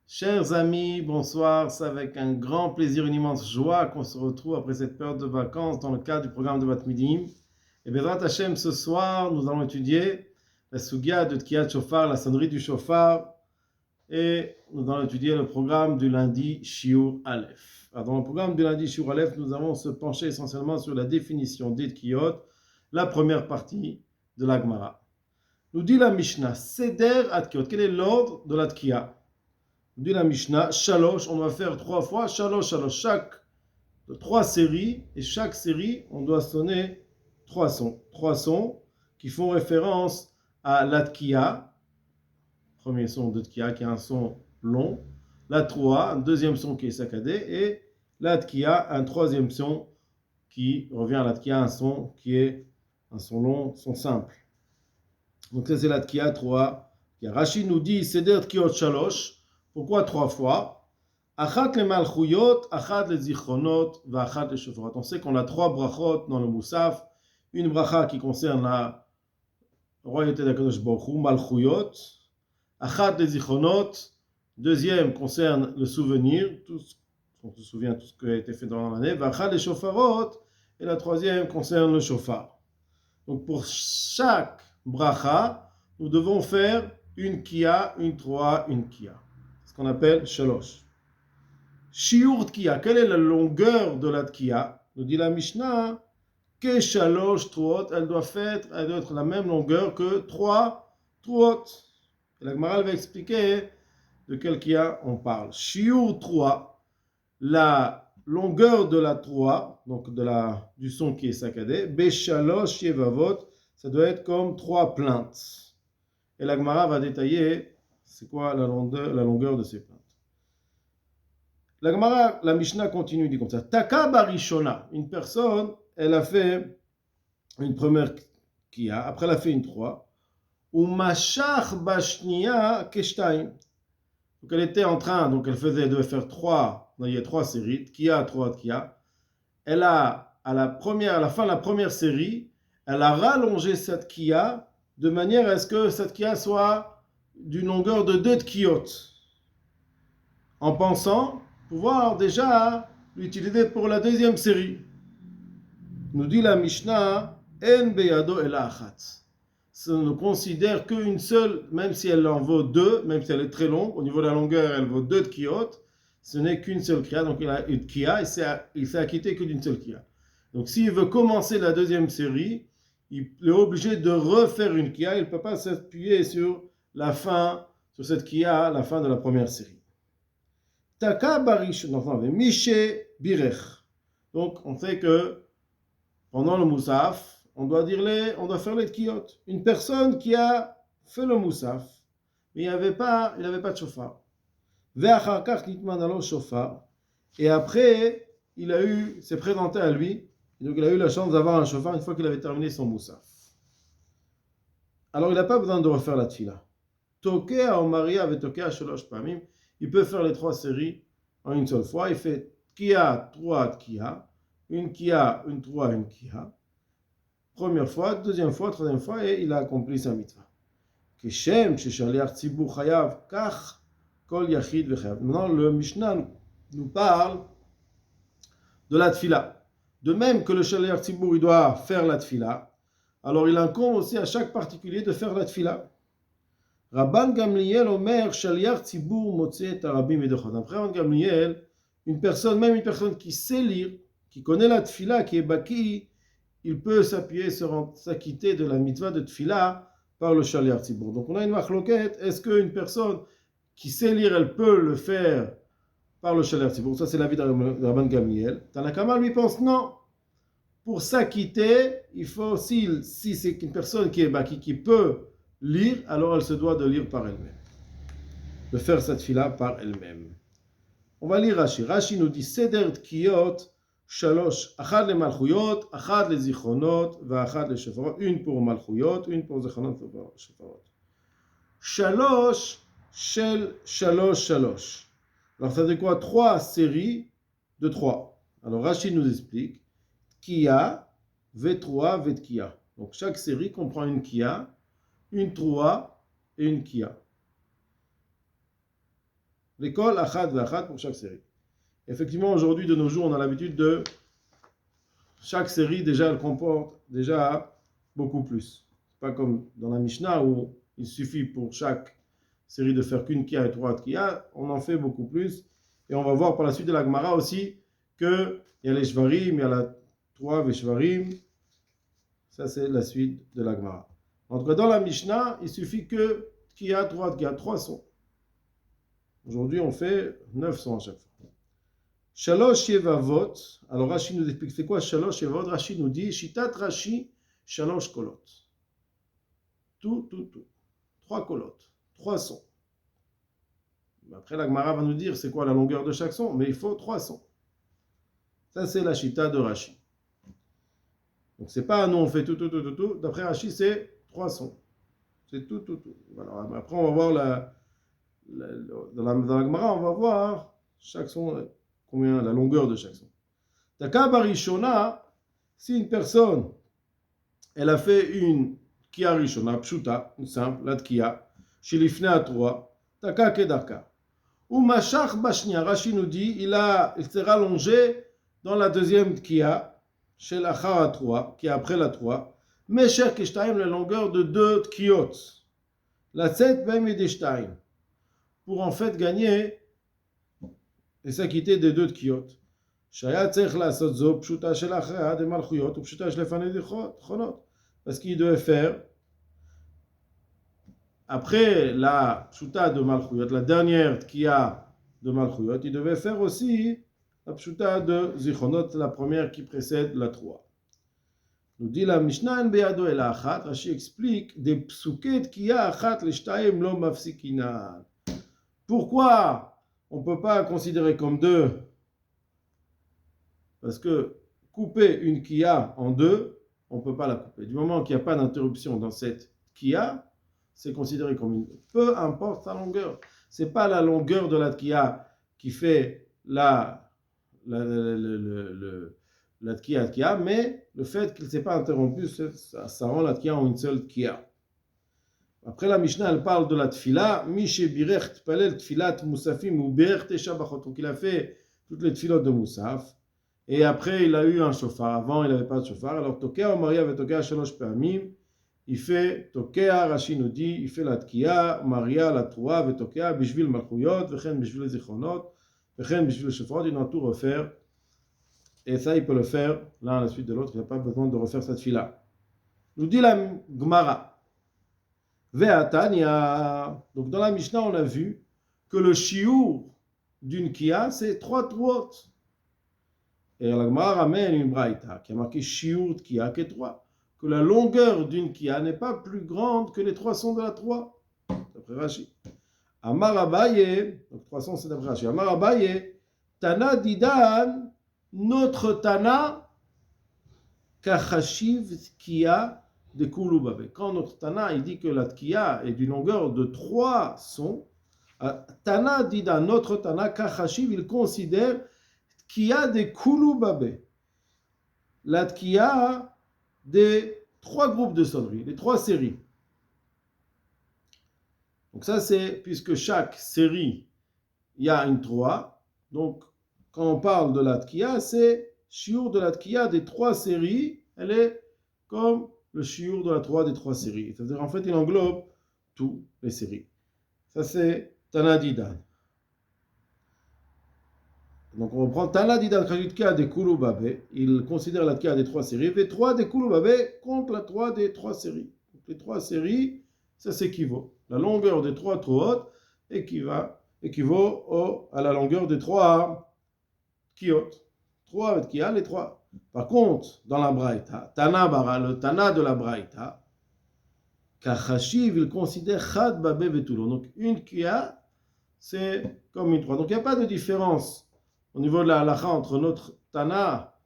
Chers amis, bonsoir. C'est avec un grand plaisir, une immense joie qu'on se retrouve après cette période de vacances dans le cadre du programme de Bat Midim. Et Bezrat Hashem, ce soir, nous allons étudier la Sugia de Tkiyat Shofar, la sonnerie du Shofar, et nous allons étudier le programme du lundi Shiur Aleph. Alors, dans le programme du lundi Shiur Aleph, nous allons se pencher essentiellement sur la définition des Tkiyot, la première partie de la Gemara. Nous dit la Mishnah, Seder Atkiyot. Quel est l'ordre de la Tkiya? De la Mishnah, Shalosh, on doit faire 3 fois, Shalosh, Shalosh, chaque 3 séries, et chaque série, on doit sonner 3 sons. 3 sons qui font référence à l'Atkiya, premier son de Tkiya qui est un son long, la Troa, un deuxième son qui est saccadé, et l'Atkiya, un troisième son qui revient à l'Atkiya, un son qui est un son long, son simple. Donc ça c'est l'Atkiya, Troa. Rachid nous dit, Seder Tkiyot Shalosh. Pourquoi 3 fois? Achat le malchuyot, achat le zichronot, va achat le shofarot. On sait qu'on a 3 brachot dans le Moussaf. Une bracha qui concerne la royauté d'Akadosh Baruch Hu, malchuyot. Achat le zichronot. Deuxième concerne le souvenir, on se souvient tout ce qui a été fait dans l'année. Va achat le shofarot. Et la troisième concerne le shofar. Donc pour chaque bracha, nous devons faire une kia, une troa, une kia. Qu'on appelle Shalosh. Shiur Tkiya, quelle est la longueur de la Tkiya? Nous dit la Mishnah que Shalosh Truot, elle doit être la même longueur que 3 Truot. Et la Gemara va expliquer de quel Tkiya on parle. Shiur Truot, la longueur de la Truot, donc du son qui est saccadé, Beshalosh Yevavot, ça doit être comme 3 plaintes. Et la Gemara va détailler c'est quoi la longueur de ces plaintes. La Gemara, la Mishnah continue, dit comme ça. Taka barishona, une personne, elle a fait une première kia, après elle a fait une 3. Ou mashach bashniya keshtaim. Donc elle était en train, donc elle devait faire 3, il y a 3 séries, kia, 3 kia. Elle a, à la fin de la première série, elle a rallongé cette kia de manière à ce que cette kia soit d'une longueur de 2 tkiyot, en pensant pouvoir déjà l'utiliser pour la deuxième série. Nous dit la Mishnah, En beyado ela achat. Ça ne considère qu'une seule, même si elle en vaut 2, même si elle est très longue, au niveau de la longueur, elle vaut 2 tkiyot, ce n'est qu'une seule kia, donc il a une kia, il s'est acquitté que d'une seule kia. Donc s'il veut commencer la deuxième série, il est obligé de refaire une kia, il ne peut pas s'appuyer sur la fin, sur cette kia, la fin de la première série. Taka barish, Miché birech. Donc on sait que pendant le Moussaf, on doit faire les tkiyot. Une personne qui a fait le Moussaf, mais il n'avait pas de shofar. Ve'achar kach nitman alo shofar. Et après, s'est présenté à lui, donc il a eu la chance d'avoir un shofar une fois qu'il avait terminé son Moussaf. Alors il n'a pas besoin de refaire la tfila. Tokea ou Maria avec Tokea Shalosh Pamim, il peut faire les 3 séries en une seule fois. Il fait Tkiya, 3 Tkiya, une Kia, une 3, une Kia. Première fois, deuxième fois, troisième fois, et il a accompli sa mitzvah. Keshem, Sheshaliach Tzibur Chayav, Kach, Kol Yachid Vechayav. Maintenant, le Mishnah nous parle de la tfila. De même que le Shaliach Tzibur, il doit faire la tfila, alors il incombe aussi à chaque particulier de faire la tfila. Rabban Gamliel Omer Shaliach Tzibur Motze Tarabim Edechot. Après Rabban Gamliel, une personne qui sait lire, qui connaît la tfila, qui est baki, il peut s'acquitter de la mitzvah de tfila par le Shaliach Tzibur. Donc on a une machloket, est-ce qu'une personne qui sait lire, elle peut le faire par le Shaliach Tzibur? Ça c'est l'avis de Rabban Gamliel. Tanakama lui pense non. Pour s'acquitter, il faut si c'est une personne qui est baki, qui peut lire, alors elle se doit de lire par elle-même, de faire cette fila par elle-même. On va lire Rashi. Rashi nous dit Seder Tkiyot Shalosh, Achad le Malchuyot, Achad le Zichronot, Achad le Shofarot. Une pour Malchuyot, une pour Zichronot, Shofarot. Shalosh Shel Shalosh Shalosh. Alors ça fait quoi? 3 séries de 3. Alors Rashi nous explique Kia, V3, Vetkia. Donc chaque série comprend une Kia, une Troa et une Kia. L'école, achat ve'achat pour chaque série. Effectivement, aujourd'hui, de nos jours, on a l'habitude de... Chaque série, déjà, elle comporte déjà beaucoup plus. C'est pas comme dans la Mishnah où il suffit pour chaque série de faire qu'une kia et trois kia. On en fait beaucoup plus. Et on va voir par la suite de la Gemara aussi qu'il y a les shvarim, il y a la 3 veshvarim. Ça, c'est la suite de la Gemara. En tout cas, dans la Mishnah, il suffit que kia, 300. Aujourd'hui, on fait 900 à chaque fois. Shalosh Yevavot. Alors Rashi nous explique c'est quoi Shalosh Yevavot. Rashi nous dit Shitat Rashi Shalosh Kolot. Tout. 3 kolot. 300. Après, la Gemara va nous dire c'est quoi la longueur de chaque son, mais il faut 300. Ça, c'est la Shita de Rashi. Donc, c'est pas nous on fait tout. D'après Rashi, c'est 300. C'est tout. Voilà. Après, on va voir dans la Gemara, on va voir chaque son, combien la longueur de chaque son. Taka barishona, si une personne, elle a fait une kia rishona, pshuta, une simple, la tkia, shilifne à 3, taka kedarka. Ou mashach bashnia, Rashi nous dit, il s'est rallongé dans la deuxième tkia, chez la à 3, qui est après la 3, mesher kishtaim, la longueur de 2 tkiot. La 7, même et des shtaim. Pour en fait gagner et s'acquitter des 2 tkiot. Shaya tzech lasot zo pshuta shel achra de malchuyot ou pshuta shel fanei de chonot. Parce qu'il devait faire après la pshuta de malchuyot, la dernière tkia de malchuyot, il devait faire aussi la pshuta de zichonot, la première qui précède la 3. Nous dit la Mishnah en beyado el achat, Rashi explique des psuket tkia achat le shtaim lo mafsikinan. Pourquoi on ne peut pas considérer comme 2? Parce que couper une kia en 2, on ne peut pas la couper. Du moment qu'il n'y a pas d'interruption dans cette kia, c'est considéré comme une 2. Peu importe sa longueur. Ce n'est pas la longueur de la kia qui fait la tkia, mais le fait qu'il ne s'est pas interrompu, ça rend la tkia en une seule tkia. Après la Mishnah, elle parle de la tfila. Mishe birech tpalel tfilat musafim ou birech tesha bachot. Donc il a fait toutes les tfilotes de Moussaf. Et après, il a eu un shofar. Avant, il n'avait pas de shofar. Alors, Tokea ou Maria ve Tokea shalosh pe'amim. Il fait Tokea, Rashi nous dit, il fait la tkia, Maria la troua, ve Tokea, bishvil malchuyot, vechen bishvil zichronot, vechen bishvil shofrot. Il doit tout refaire. Et ça, il peut le faire l'un à la suite de l'autre. Il n'a pas besoin de refaire cette fila. Nous dit la Gemara. Ve'atania. Donc dans la Mishnah, on a vu que le shiur d'une kia, c'est 3 truot. Et la Gemara ramène une braïta qui a marqué shiur de kia qui est 3. Que la longueur d'une kia n'est pas plus grande que les 300 de la 3. D'après Rashi. Amar Abaye, donc 300 c'est d'après Rashi. Amar Abaye, Tana Didan, notre Tana, Kachashiv kia de Kulubabe. Quand notre Tana il dit que la tkia est d'une longueur de 3 sons, Tana dit dans notre Tana, Kachashiv, il considère tkia de Kulubabe. La tkia des 3 groupes de sonneries, les 3 séries. Donc ça c'est, puisque chaque série, il y a une 3, donc quand on parle de la tkia, c'est shiur de la tkia des 3 séries, elle est comme le shiur de la 3 des 3 séries. C'est-à-dire, en fait, il englobe toutes les séries. Ça, c'est Tana Didan. Donc, on reprend Tana Didan Kajutka de Kulubabe. Il considère la tkia des 3 séries. Les 3 des Kulubabe contre la 3 des 3 séries. Donc, les 3 séries, ça s'équivaut. La longueur des 3 truot équivaut à la longueur des 3 kiot. 3 avec kia, les 3. Par contre, dans la Braïta, Tana Bara, le Tana de la Braïta, Kachashiv, il considère Chad Babe Vetulo. Donc, une kia, c'est comme une 3. Donc, il n'y a pas de différence au niveau de la halakha entre notre Tana,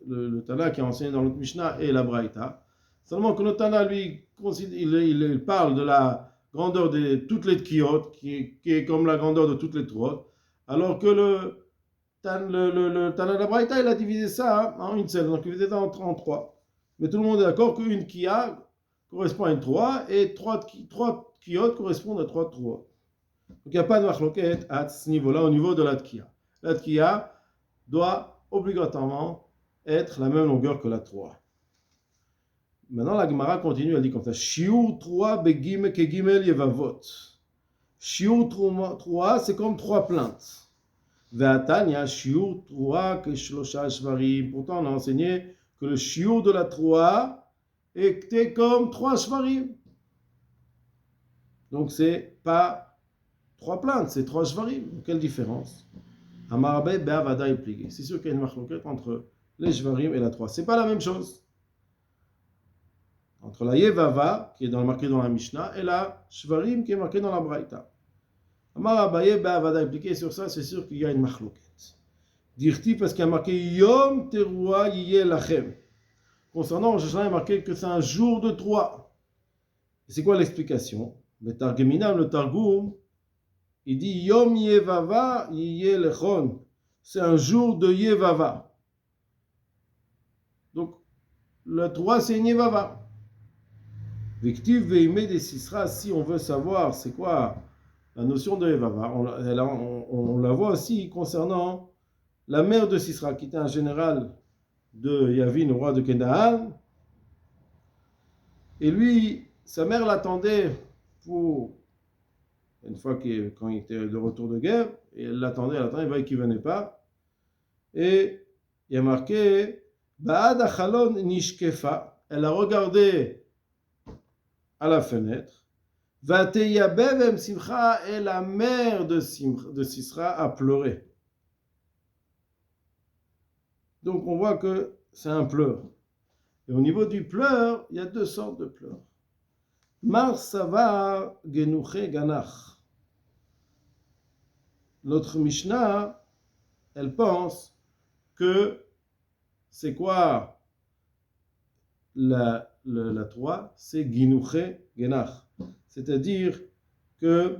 le Tana qui est enseigné dans notre Mishnah, et la Braïta. Seulement que notre Tana, lui, il parle de la grandeur de toutes les tkiot, qui est comme la grandeur de toutes les truot, alors que le Tana de la Braïta, il a divisé ça en une seule, donc il divisé ça en 3. Mais tout le monde est d'accord qu'une kia correspond à une 3 et 3 kiot correspondent à 3 truot. Donc il n'y a pas de machloket à ce niveau-là, au niveau de la tkiya. La tkiya doit obligatoirement être la même longueur que la 3. Maintenant, la Gemara continue, elle dit comme ça, Shiur 3 begime kegimel yevavot. Shiur 3, c'est comme 3 plaintes. Ve'atanya shiur 3 keshlosha shvarim. Pourtant, on a enseigné que le shiur de la 3 était comme 3 shvarim. Donc, c'est pas 3 plaintes, c'est 3 shvarim. Quelle différence? Amarabe be'avada est plié. C'est sûr qu'il y a une machloket entre les shvarim et la 3. C'est pas la même chose. Entre la Yevava, qui est marquée dans la Mishnah, et la Shvarim, qui est marquée dans la Braïta. Amar Abaye Be'avada impliqué sur ça, c'est sûr qu'il y a une machloket. Dirti parce qu'il y a marqué Yom Teruah Yiyeh Lachem. Concernant Rosh Hashanah, il y a marqué que c'est un jour de 3. Et c'est quoi l'explication? Le Targuminam, le Targum, il dit Yom Yevava Yiyeh Lechon. C'est un jour de Yevava. Donc, le 3, c'est une Yevava. Victiv veimé des Sisra, si on veut savoir c'est quoi la notion de Yevava, on la voit aussi concernant la mère de Sisra, qui était un général de Yavin, roi de Canaan. Et lui, sa mère l'attendait pour une fois quand il était de retour de guerre, et elle l'attendait, il voyait qu'il ne venait pas. Et il y a marqué Ba'ad achalon nishkefa, elle a regardé à la fenêtre. Vateyabevem Simcha, et la mère de Sisra a pleuré. Donc on voit que c'est un pleur. Et au niveau du pleur, il y a 2 sortes de pleurs. Mar Savar Genuche Ganach. Notre Mishnah, elle pense que c'est quoi la 3, c'est Ginuche Genach. C'est-à-dire que,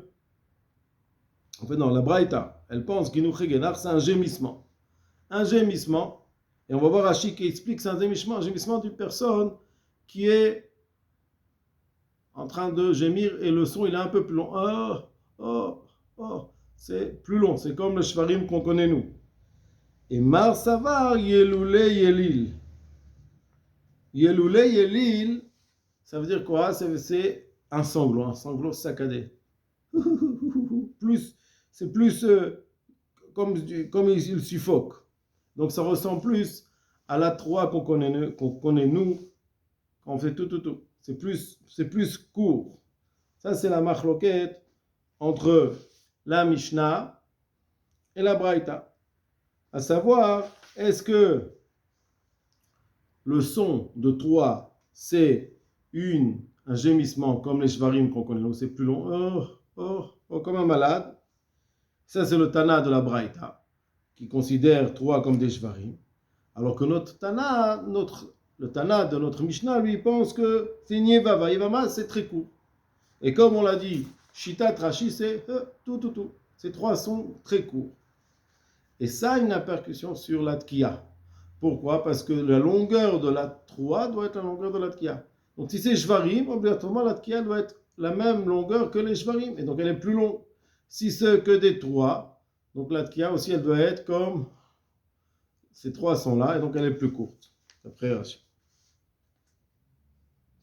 en fait, non, la Braïta, elle pense Ginuche Genach, c'est un gémissement. Un gémissement, et on va voir Rashi qui explique que c'est un gémissement d'une personne qui est en train de gémir et le son il est un peu plus long. Oh, oh, oh, c'est plus long, c'est comme le shvarim qu'on connaît nous. Et Mar Savar Yeloulé Yelil. Yeloulé Yelil, ça veut dire quoi? C'est un sanglot saccadé. C'est plus comme il suffoque. Donc ça ressemble plus à la 3 qu'on connaît nous, quand on fait tout. C'est plus court. Ça, c'est la machloket entre la Mishnah et la Braïta. À savoir, est-ce que le son de 3, c'est un gémissement comme les shvarim qu'on connaît, donc c'est plus long, comme un malade. Ça, c'est le Tana de la Braïta, qui considère 3 comme des shvarim. Alors que notre Tana, le Tana de notre Mishnah, lui, pense que c'est une Yevava. Yevava, c'est très court. Et comme on l'a dit, Shitat Rashi, c'est tout. Ces 3 sont très courts. Et ça a une répercussion sur la Tkiya. Pourquoi? Parce que la longueur de la 3 doit être la longueur de la Tkiya. Donc si c'est Shvarim, obligatoirement la Tkiya doit être la même longueur que les Shvarim. Et donc elle est plus longue. Si c'est que des 3, donc la Tkiya aussi elle doit être comme ces 3 sont là, et donc elle est plus courte. D'après Rashi.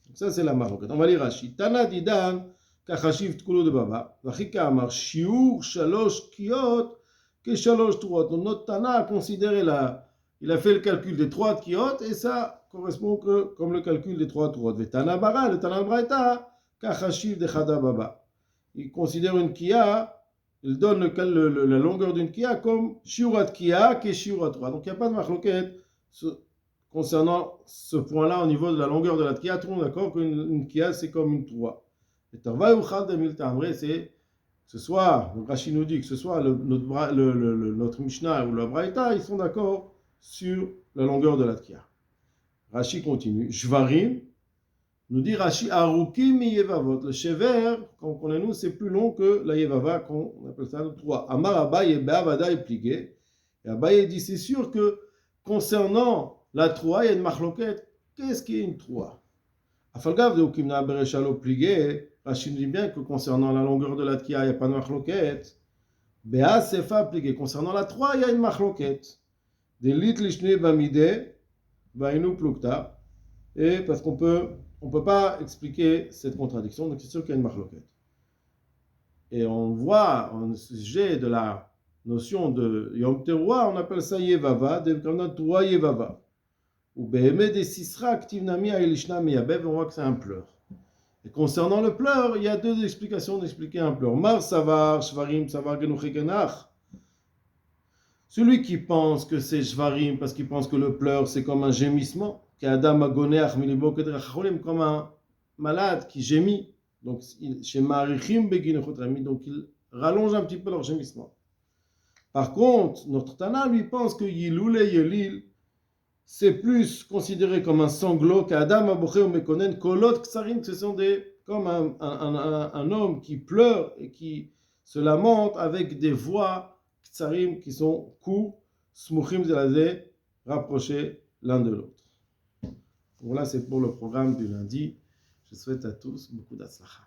Donc ça c'est la maroquette. On va lire Rashi. Tana didan kachashiv tkulo de baba. Vachika amar shiur shalosh kiyot que shalosh tuot. Donc notre Tana a considéré il a fait le calcul des 3 kiyot, et ça correspond que comme le calcul des 3 tuot. Vetana bara, le Tana braïta, kachashiv de chada baba. Il considère une kiya, il donne la longueur d'une kiya comme shiurat kiya que shiurat 3. Donc il n'y a pas de machloket concernant ce point-là au niveau de la longueur de la kiya. Tout le monde est d'accord qu'une kiya c'est comme une 3. Et tarva uchad de miltamre, c'est ce soir, donc Rashi nous dit que ce soit notre Mishnah ou la Braïta, ils sont d'accord sur la longueur de la kiya. Rashi continue. Shvarim, nous dit Rashi, Arukim Yevavot. Le shever, qu'on connaît nous, c'est plus long que la Yevava, qu'on appelle ça le 3. Amar Abaye Be'avada est plié. Et Abaye dit, c'est sûr que concernant la 3, il y a une machloket. Qu'est-ce qui est une 3? Afalgav de Ukimna Bereshalo plié. Rachid nous dit bien que concernant la longueur de la tkia, il n'y a pas de machloket. Béa sefa appliqué. Concernant la 3, il y a une machloket. Des lit lishne bamide, vainu plukta. Et parce qu'on peut pas expliquer cette contradiction, donc c'est sûr qu'il y a une machloket. Et on voit, au sujet de la notion de Yom Teruah, on appelle ça Yevava, de Torah Yevava. Ou Beheme de Sisra, Aktivnami Ailishna Meyabev, on voit que c'est un pleur. Et concernant le pleur, il y a deux explications d'expliquer un pleur. Mar Savar, Shvarim, Savar Genuchekenach. Celui qui pense que c'est Shvarim, parce qu'il pense que le pleur c'est comme un gémissement, qu'Adam Agoneach Milibo Kedracholim, comme un malade qui gémit. Donc, chez Marichim Beginechotami, donc il rallonge un petit peu leur gémissement. Par contre, notre Tana lui pense que Yiloule Yelil, c'est plus considéré comme un sanglot qu'Adam Aboché ou Mekonen, Kolot Ksarim, ce sont comme un homme qui pleure et qui se lamente avec des voix Ksarim qui sont courts, Smuchim Zelazé, rapprochés l'un de l'autre. Voilà, c'est pour le programme du lundi. Je souhaite à tous beaucoup d'atslacha.